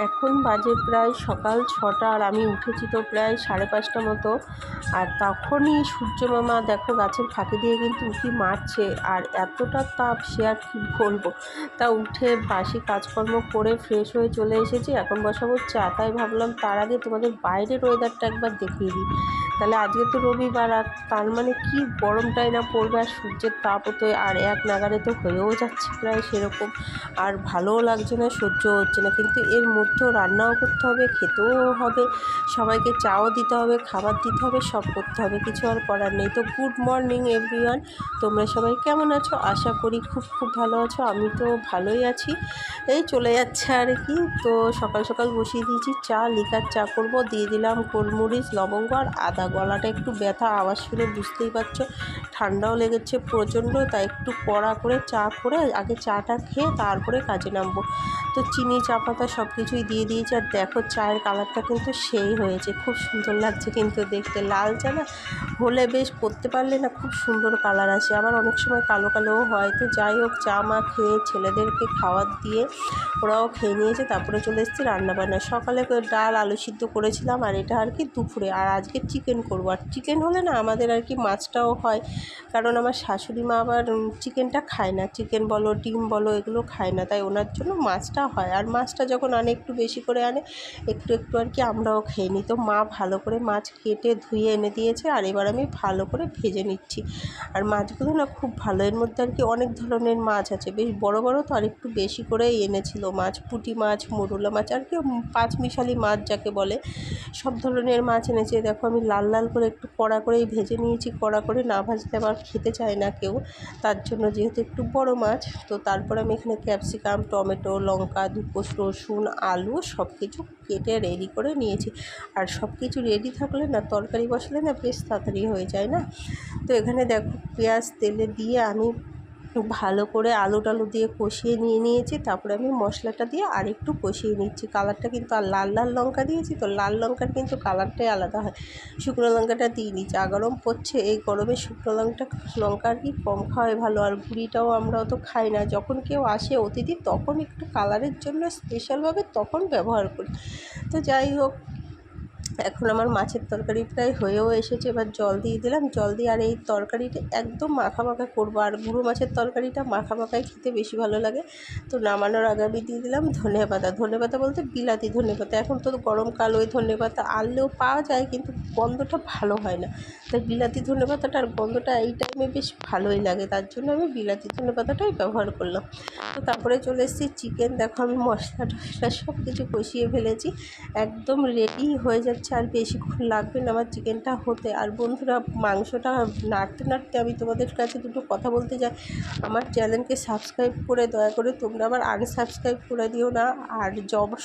এখন বাজে প্রায় সকাল ৬টা আর আমি উঠেছি তো প্রায় ৫:৩০ মতো। আর তখনই সূর্যমামা দেখো গাছের ফাঁকি দিয়ে কিন্তু উঁকি মারছে, আর এতটা তাপ সে আর কি বলবো। তা উঠে বাসি কাজকর্ম করে ফ্রেশ হয়ে চলে এসেছি, এখন বসাবো চা। তাই ভাবলাম তার আগে তোমাদের বাইরের ওয়েদারটা একবার দেখিয়ে দিই। তাহলে আজকে তো রবিবার, আর তার মানে কি গরমটাই না পড়বে, আর সূর্যের তাপও তো আর এক নাগারে তো হয়েও যাচ্ছে প্রায় সেরকম। আর ভালোও লাগছে না, সহ্য হচ্ছে না, কিন্তু এর মধ্যেও রান্নাও করতে হবে, খেতেও হবে, সবাইকে চাও দিতে হবে, খাবার দিতে হবে, সব করতে হবে, কিছু আর করার নেই। তো গুড মর্নিং এভরিওয়ান, তোমরা সবাই কেমন আছো? আশা করি খুব খুব ভালো আছো। আমি তো ভালোই আছি, এই চলে যাচ্ছে আর কি। তো সকাল সকাল বসিয়ে দিয়েছি চা, লিকার চা করব। দিয়ে দিলাম গোলমরিচ, লবঙ্গ আর আদা। গলাটা একটু ব্যথা, আওয়াজ শুনে বুঝতেই পারছো, ঠান্ডাও লেগেছে প্রচণ্ড। তাই একটু কড়া করে চা করে আগে চাটা খেয়ে তারপরে কাজে নামবো। তো চিনি, চা পাতা সব কিছুই দিয়ে দিয়েছি। আর দেখো চায়ের কালারটা কিন্তু সেই হয়েছে, খুব সুন্দর লাগছে কিন্তু দেখতে। লাল চা না হলে বেশ, করতে পারলে না খুব সুন্দর কালার আসে, আবার অনেক সময় কালো কালোও হয়। তো যাই হোক, চা মা খেয়ে ছেলেদেরকে খাবার দিয়ে ওরাও খেয়ে নিয়েছে, তারপরে চলে এসেছি রান্নাবান্না। সকালে ডাল আলু সিদ্ধ করেছিলাম, আর এটা আর কি দুপুরে। আর আজকে চিকেন করবো, আর চিকেন হলে না আমাদের আর কি মাছটাও হয়, কারণ আমার শাশুড়ি মা আবার চিকেনটা খায় না, চিকেন বলো ডিম বলো এগুলো খায় না, তাই ওনার জন্য মাছটা হয়। আর মাছটা যখন আনে একটু বেশি করে আনে, একটু একটু আর কি আমরাও খেয়ে নিই। তো মা ভালো করে মাছ কেটে ধুয়ে এনে দিয়েছে, আর এবার আমি ভালো করে ভেজে নিচ্ছি। আর মাছগুলো না খুব ভালো, এর মধ্যে আর কি অনেক ধরনের মাছ আছে, বেশ বড় বড়, তো আর একটু বেশি করেই এনেছিল মাছ। পুঁটি মাছ, মরুলা মাছ, আর কি পাঁচমিশালি মাছ যাকে বলে, সব ধরনের মাছ এনেছে। দেখো আমি লাল লাল করে একটু কড়া করেই ভেজে নিয়েছি, কড়া করে না ভাজতে আবার খেতে চায় না কেউ, তার জন্য যেহেতু একটু বড় মাছ। তো তারপর আমি এখানে ক্যাপসিকাম, টমেটো, লঙ্কা, দুপোস রসুন, আলু সব কিছু কেটে রেডি করে নিয়েছি। আর সব কিছু রেডি থাকলে না তরকারি বসালে না বেশ তাড়াতাড়ি হয়ে যায় না। তো এখানে দেখো পেঁয়াজ তেলে দিয়ে আমি ভালো করে আলু টালু দিয়ে কষিয়ে নিয়েছি, তারপরে আমি মশলাটা দিয়ে আর একটু কষিয়ে নিচ্ছি। কালারটা কিন্তু, আর লাল লাল লঙ্কা দিয়েছি তো, লাল লঙ্কার কিন্তু কালারটাই আলাদা হয়। শুকনো লঙ্কাটা দিইনি, যা গরম পড়ছে এই গরমে শুকনো লঙ্কা আর কি কম খাওয়াই ভালো। আর গুঁড়িটাও আমরাও তো খাই না, যখন কেউ আসে অতিথি তখন একটু কালারের জন্য স্পেশালভাবে তখন ব্যবহার করি। তো যাই হোক, এখন আমার মাছের তরকারি প্রায় হয়েও এসেছে, এবার জল দিয়ে দিলাম। জল দিয়ে আর এই তরকারিটা একদম মাখা মাখা করবো, আর গুঁড়ো মাছের তরকারিটা মাখা মাখাই খেতে বেশি ভালো লাগে। তো নামানোর আগে আমি দিয়ে দিলাম ধনেপাতা। ধনেপাতা বলতে বিলাতি ধনেপাতা, এখন তো গরমকাল, ওই ধনেপাতা আনলেও পাওয়া যায়, কিন্তু গন্ধটা ভালো হয় না। তাই বিলাতি ধনেপাতাটার গন্ধটা এই টাইমে বেশ ভালোই লাগে, তার জন্য আমি বিলাতি ধনেপাতাটাই ব্যবহার করলাম। তো তারপরে চলে এসেছি চিকেন। দেখো আমি মশলা টশলা সব কিছু কষিয়ে ফেলেছি, একদম রেডি হয়ে যাচ্ছে, আর বেশিক্ষণ লাগবে না আমার চিকেনটা হতে। আর বন্ধুরা, মাংসটা নাড়তে নাড়তে আমি তোমাদের কাছে দুটো কথা বলতে চাই। আমার চ্যানেলকে সাবস্ক্রাইব করে দয়া করে তোমরা আবার আনসাবস্ক্রাইব করে দিও না। আর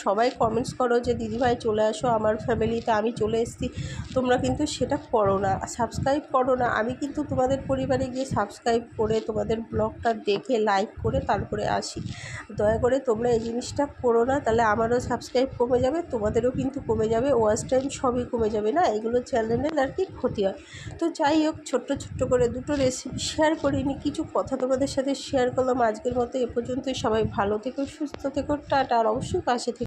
সবাই কমেন্টস করো যে দিদিভাই চলে আসো আমার ফ্যামিলিতে, আমি চলে এসেছি, তোমরা কিন্তু সেটা করো না, সাবস্ক্রাইব করো না। আমি কিন্তু তোমাদের পরিবারে গিয়ে সাবস্ক্রাইব করে তোমাদের ব্লগটা দেখে লাইক করে তারপরে আসি। দয়া করে তোমরা এই জিনিসটা করো না, তাহলে আমারও সাবস্ক্রাইব কমে যাবে, তোমাদেরও কিন্তু কমে যাবে, ওয়াচ টাইম সবই কমে যাবে না, এগুলো চ্যানেলের আর কি ক্ষতি হয়। তো যাই হোক, ছোট্ট ছোট্ট করে দুটো রেসিপি শেয়ার করিনি, কিছু কথা তোমাদের সাথে শেয়ার করলাম। আজকের মতো এ পর্যন্তই। সবাই ভালো থেকো, সুস্থ থেকো, টাটা। আর অবশ্যই পাশে থেকো।